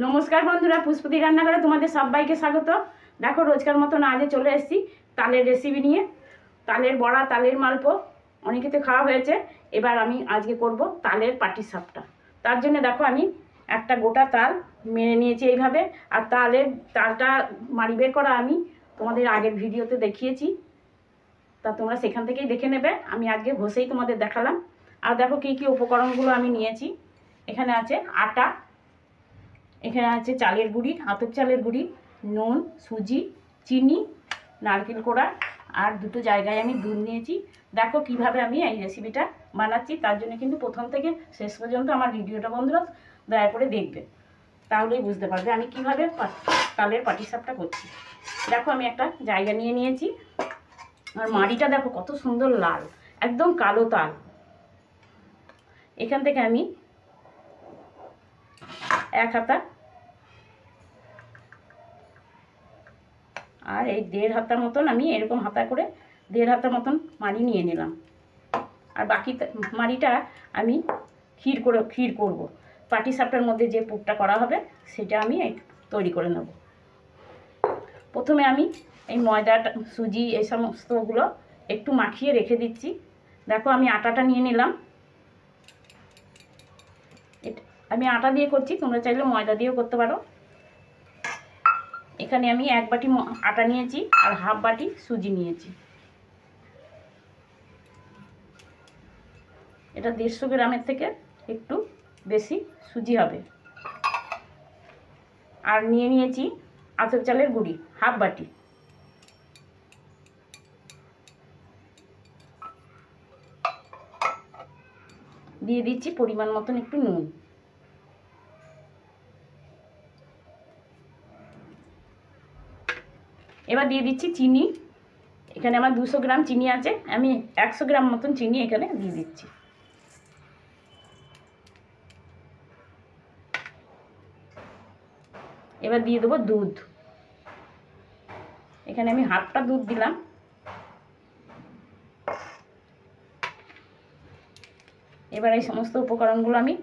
নমস্কার বন্ধুরা, পুষ্পতি রান্নাঘরে তোমাদের সবাইকে স্বাগত। দেখো রোজকার মতন আজকে চলে এসেছি তালের রেসিপি নিয়ে। তালের বড়া, তালের মালপো অনেকে তো খাওয়া হয়েছে। এবার আমি আজকে করব তালের পাটিসাপটা। তার জন্য দেখো আমি একটা গোটা তাল মেরে নিয়েছি এইভাবে। আর তালটা মাড়ি বের করা আমি তোমাদের আগের ভিডিওতে দেখিয়েছি, তা তোমরা সেখান থেকেই দেখে নেবে। আমি আজকে ঘষেই তোমাদের দেখালাম। আর দেখো কী কী উপকরণগুলো আমি নিয়েছি। এখানে আছে আটা, এখানে আছে চালের গুঁড়ি, আতপ চালের গুঁড়ি, নুন, সুজি, চিনি, নারকেল কোড়া, আর দুটো জায়গায় আমি দুধ নিয়েছি। দেখো কিভাবে আমি এই রেসিপিটা বানাচ্ছি। তার জন্য কিন্তু প্রথম থেকে শেষ পর্যন্ত আমার ভিডিওটা বন্ধুরা দয়া করে দেখবে, তাহলেই বুঝতে পারবে আমি কিভাবে তালের পাটিসাপটা করছি। দেখো আমি একটা জায়গা নিয়ে নিয়েছি। আর মাড়িটা দেখো কত সুন্দর লাল, একদম কালো তাল। এখান থেকে আমি এক হাতা আর এই 1.5 হাতা মতন আমি এরকম হাতা করে 1.5 হাতা মতন মাড়ি নিয়ে নিলাম। আর বাকি মাড়িটা আমি ক্ষীর করব। পাটিসাপটার মধ্যে যে পুরটা করা হবে সেটা আমি তৈরি করে নেব। প্রথমে আমি এই ময়দাটা, সুজি, এই সমস্তগুলো একটু মাখিয়ে রেখে দিচ্ছি। দেখো আমি আটাটা নিয়ে নিলাম। আমি আটা দিয়ে করছি, তোমরা চাইলে ময়দা দিয়েও করতে পারো। এখানে আমি 1 বাটি আটা নিয়েছি আর হাফ বাটি সুজি নিয়েছি। এটা 150 গ্রামের থেকে একটু বেশি সুজি হবে। আর নিয়ে নিয়েছি আতপ চালের গুঁড়ি হাফ বাটি। দিয়ে দিচ্ছি পরিমাণ মতন একটু নুন। এবার দিয়ে দিচ্ছি চিনি। এখানে আমার 200 গ্রাম চিনি আছে, আমি 100 গ্রাম মতন চিনি এখানে দিয়ে দিচ্ছি। এবার দিয়ে দেবো দুধ। এখানে আমি হাফটা দুধ দিলাম। এবার এই সমস্ত উপকরণগুলো আমি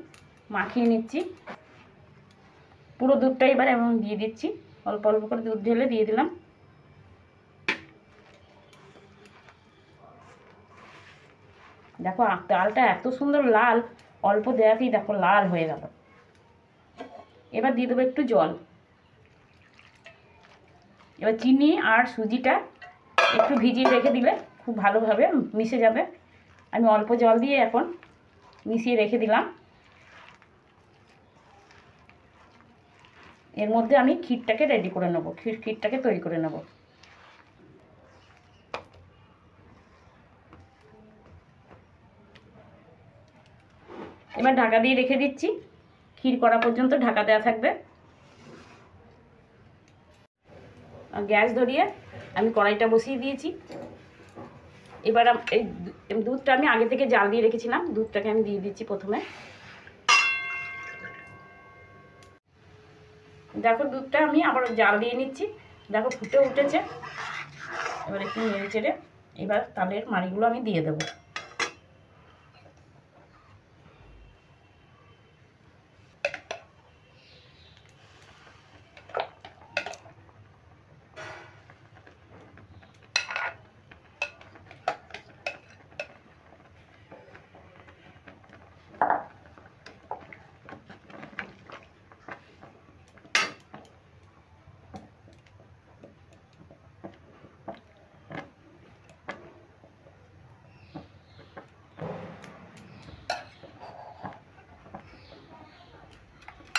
মাখিয়ে নিচ্ছি। পুরো দুধটা এবার এবং দিয়ে দিচ্ছি, অল্প অল্প করে দুধ ঢেলে দিয়ে দিলাম। দেখো তালটা এত সুন্দর লাল, অল্প দেওয়াতেই দেখো লাল হয়ে গেল। এবার দিয়ে দেবো একটু জল। এবার চিনি আর সুজিটা একটু ভিজিয়ে রেখে দিলে খুব ভালোভাবে মিশে যাবে। আমি অল্প জল দিয়ে এখন মিশিয়ে রেখে দিলাম। এর মধ্যে আমি ক্ষীরটাকে রেডি করে নেব, ক্ষীরটাকে তৈরি করে নেব। এবার ঢাকা দিয়ে রেখে দিচ্ছি, ক্ষীর করা পর্যন্ত ঢাকা দেওয়া থাকবে। গ্যাস ধরিয়ে আমি কড়াইটা বসিয়ে দিয়েছি। এবার এই দুধটা আমি আগে থেকে জাল দিয়ে রেখেছিলাম, দুধটাকে আমি দিয়ে দিচ্ছি প্রথমে। দেখো দুধটা আমি আবার জাল দিয়ে নিচ্ছি। দেখো ফুটে উঠেছে। এবার একটু নেড়ে চেড়ে এবার তালের মাড়িগুলো আমি দিয়ে দেবো।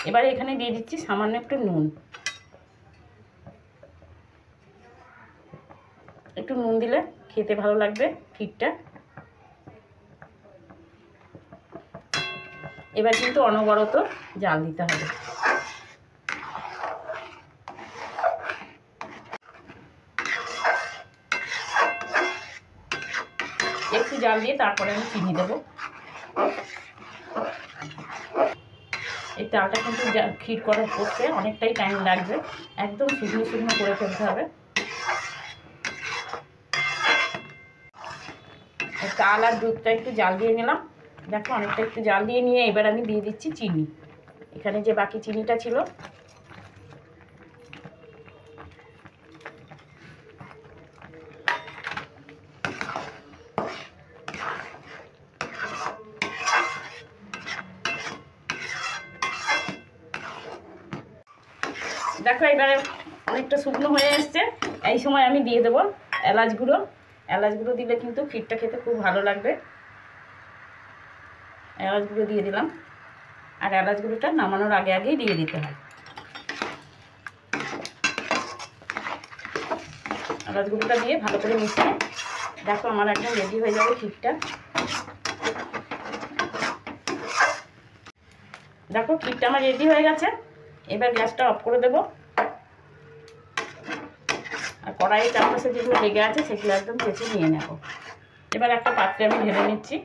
এবারে এখানে দিয়ে দিচ্ছি সামান্য একটু নুন। একটু নুন দিলে খেতে ভালো লাগবে ক্ষীরটা। এবার কিন্তু অনবরত জাল দিতে হবে। একটু জাল দিয়ে তারপরে আমি চিনি দেবো। এই তালটা কিন্তু ক্ষীর করা করতে অনেকটাই টাইম লাগবে, একদম শুকনো শুকনো করে ফেলতে হবে। তাল আর দুধটা একটু জাল দিয়ে নিলাম। দেখো অনেকটা একটু জাল দিয়ে নিয়ে এবার আমি দিয়ে দিচ্ছি চিনি। এখানে যে বাকি চিনিটা ছিল দেখো এবারে অনেকটা শুকনো হয়ে এসছে। এই সময় আমি দিয়ে দেবো এলাচ গুঁড়ো। এলাচ গুঁড়ো দিলে কিন্তু ক্ষীরটা খেতে খুব ভালো লাগবে। এলাচ গুঁড়ো দিয়ে দিলাম। আর এলাচ গুঁড়োটা নামানোর আগে আগেই দিয়ে দিতে হয়। এলাচ গুঁড়োটা দিয়ে ভালো করে মিশিয়ে দেখো আমার একদম রেডি হয়ে যাবে ক্ষীরটা। দেখো ক্ষীরটা আমার রেডি হয়ে গেছে। এবার গ্যাসটা অফ করে দেবো। আর কড়াইয়ের চারপাশে যেগুলো লেগে আছে সেগুলো একদম চেঁচে নিয়ে নেব। এবার একটা পাত্রে আমি ঢেলে নিচ্ছি।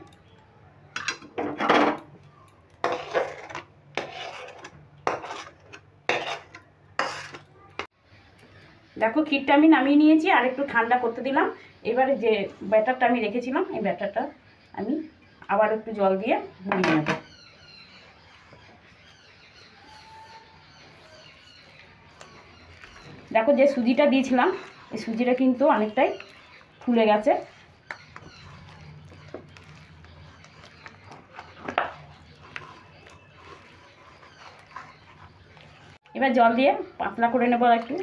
দেখো ক্ষীরটা আমি নামিয়ে নিয়েছি, আর একটু ঠান্ডা করতে দিলাম। এবারে যে ব্যাটারটা আমি রেখেছিলাম এই ব্যাটারটা আমি আবার একটু জল দিয়ে গুলিয়ে নেব। দেখো যে সুজিটা দিয়েছিলাম এই সুজিটা কিন্তু অনেকটাই ফুলে গেছে। এবার জল দিয়ে পাতলা করে নেব একটু।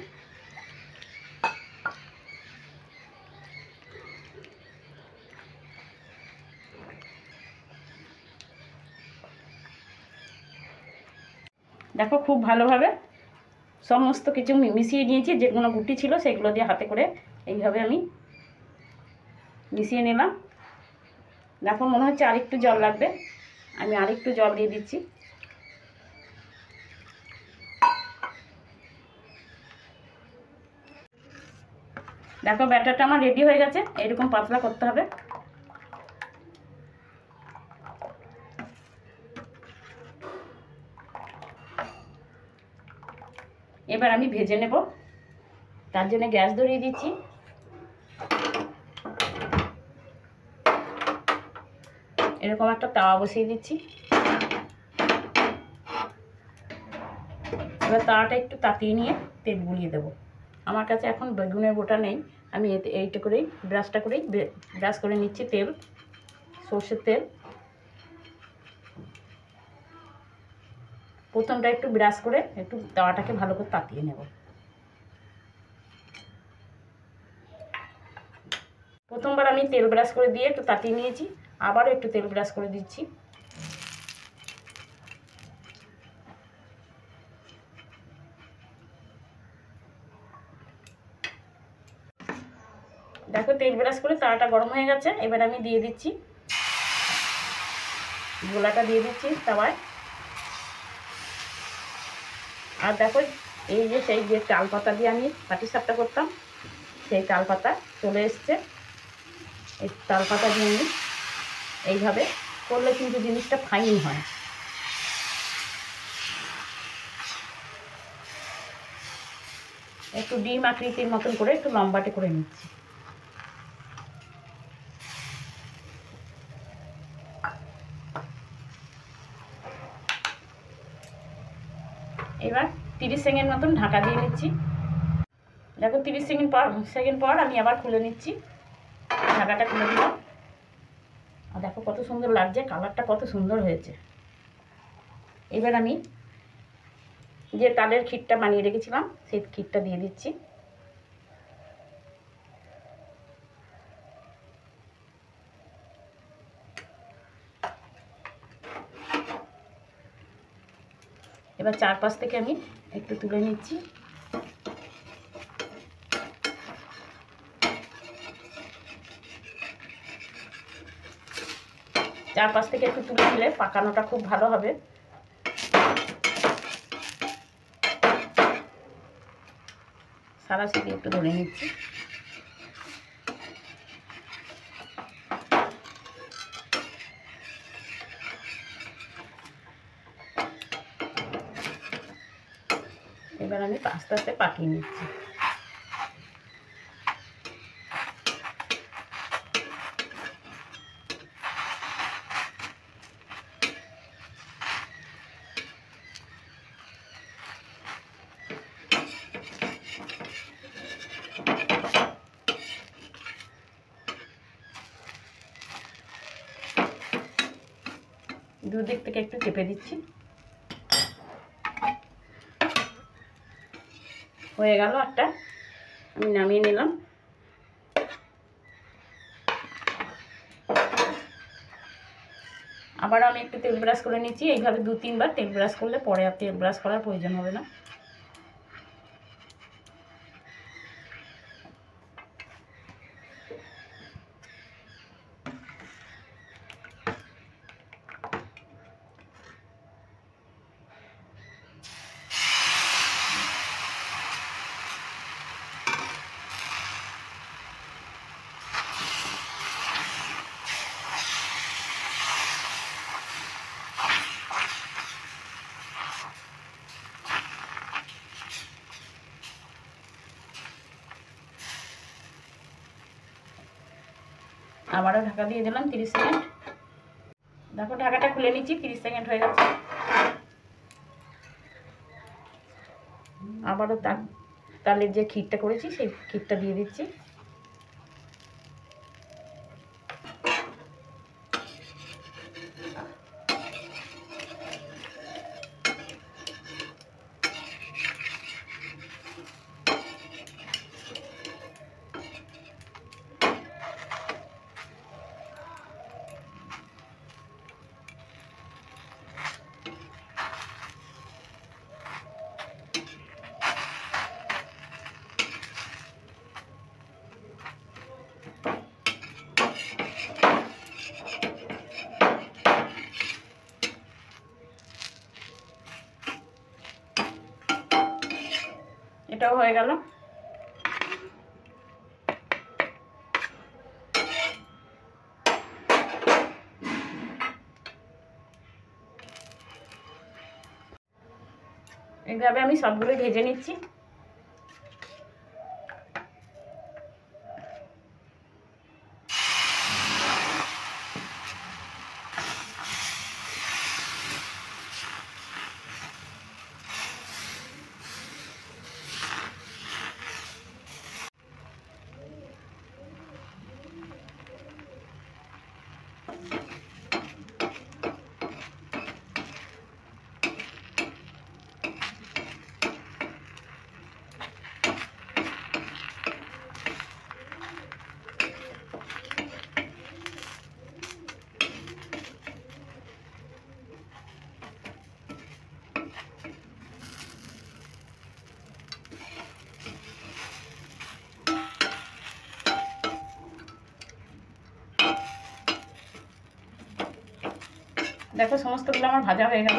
দেখো খুব ভালোভাবে সমস্ত কিছু মিশিয়ে নিয়েছি। যেগুলো গুটি ছিল সেগুলো দিয়ে হাতে করে এইভাবে আমি মিশিয়ে নিলাম। দেখো মনে হচ্ছে আরেকটু জল লাগবে, আমি আরেকটু জল দিয়ে দিচ্ছি। দেখো ব্যাটারটা আমার রেডি হয়ে গেছে। এরকম পাতলা করতে হবে। এবার আমি ভেজে নেব। তার জন্য গ্যাস ধরিয়ে দিচ্ছি। এরকম একটা তাওয়া বসিয়ে দিচ্ছি। এবার তাওয়াটা একটু তাতিয়ে নিয়ে তেল বুলিয়ে দেবো। আমার কাছে এখন বেগুনের বোটা নেই, আমি এইটা করেই ব্রাশ করে নিচ্ছি তেল, সর্ষের তেল। প্রথমটা একটু ব্রাশ করে একটু তাওয়াটাকে ভালো করে তাতিয়ে নেব। প্রথমবার আমি তেল ব্রাশ করে দিয়ে একটু তাতিয়ে নিয়েছি, আবারও একটু তেল ব্রাশ করে দিচ্ছি। দেখো তেল ব্রাশ করে তাওয়াটা গরম হয়ে গেছে। এবার আমি দিয়ে দিচ্ছি গোলাটা দিয়ে দিচ্ছি তাওয়ায়। আর দেখো এই যে সেই যে চাল পাতা দিয়ে আমি পাটিসাপটা করতাম সেই তাল পাতা চলে এসছে। এই তাল পাতা দিয়ে আমি এইভাবে করলে কিন্তু জিনিসটা ফাইন হয়। একটু ডিম আকৃতির মতন করে একটু লম্বাটে করে নিচ্ছি। এবার 30 সেকেন্ড মতন ঢাকা দিয়ে নিচ্ছি। দেখো 30 সেকেন্ড পর আমি আবার খুলে নিচ্ছি। ঢাকাটা খুলে দিলাম। আর দেখো কত সুন্দর লাগছে, কালারটা কত সুন্দর হয়েছে। এবার আমি যে তালের ক্ষীরটা বানিয়ে রেখেছিলাম সেই ক্ষীরটা দিয়ে দিচ্ছি। এবার চারপাশ থেকে আমি একটু তুলে নিচ্ছি। চারপাশ থেকে একটু তুলে দিলে পাকানোটা খুব ভালো হবে। সারাশি দিয়ে একটু ধরে নিচ্ছি। এবার আমি আস্তে আস্তে পাকিয়ে নিচ্ছি। দুদিক থেকে একটু চেপে দিচ্ছি। হয়ে গেল একটা, আমি নামিয়ে নিলাম। আবার আমি একটু তেল ব্রাশ করে নিচ্ছি। এইভাবে 2-3 বার তেল ব্রাশ করলে পরে আর তেল ব্রাশ করার প্রয়োজন হবে না। আবারও ঢাকা দিয়ে দিলাম 30 সেকেন্ড। দেখো ঢাকাটা খুলে নিচ্ছি, 30 সেকেন্ড হয়ে গেছে। আবারও তালের যে ক্ষীরটা করেছি সেই ক্ষীরটা দিয়ে দিচ্ছি। এটাও হয়ে গেল। এইভাবে আমি সবগুলো ভেজে নিচ্ছি। দেখো সমস্তগুলো আমার ভাজা হয়ে গেল।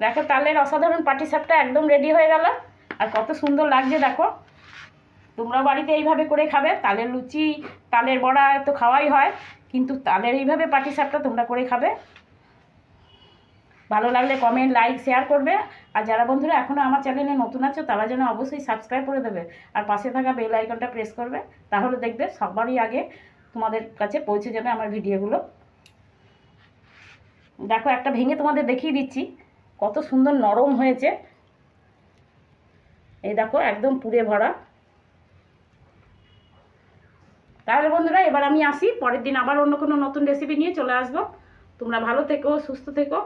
দেখো তালের অসাধারণ পাটিসাপটা একদম রেডি হয়ে গেল। আর কত সুন্দর লাগছে দেখো। তোমরা বাড়িতে এইভাবে করে খাবে। তালের লুচি, তালের বড়া তো খাওয়াই হয়, কিন্তু তালের এইভাবে পাটিসাপটা তোমরা করে খাবে। ভালো লাগলে কমেন্ট, লাইক, শেয়ার করবে। আর যারা বন্ধুরা এখনও আমার চ্যানেলে নতুন আছো তারা যেন অবশ্যই সাবস্ক্রাইব করে দেবে আর পাশে থাকা বেল আইকনটা প্রেস করবে। তাহলে দেখবে সবারই আগে তোমাদের কাছে পৌঁছে যাবে আমার ভিডিওগুলো। দেখো একটা ভেঙে তোমাদের দেখিয়ে দিচ্ছি কত সুন্দর নরম হয়েছে। এই দেখো একদম পুরে ভরা। তাহলে বন্ধুরা এবার আমি আসি, পরের দিন আবার অন্য কোনো নতুন রেসিপি নিয়ে চলে আসবো। তোমরা ভালো থেকো, সুস্থ থেকো।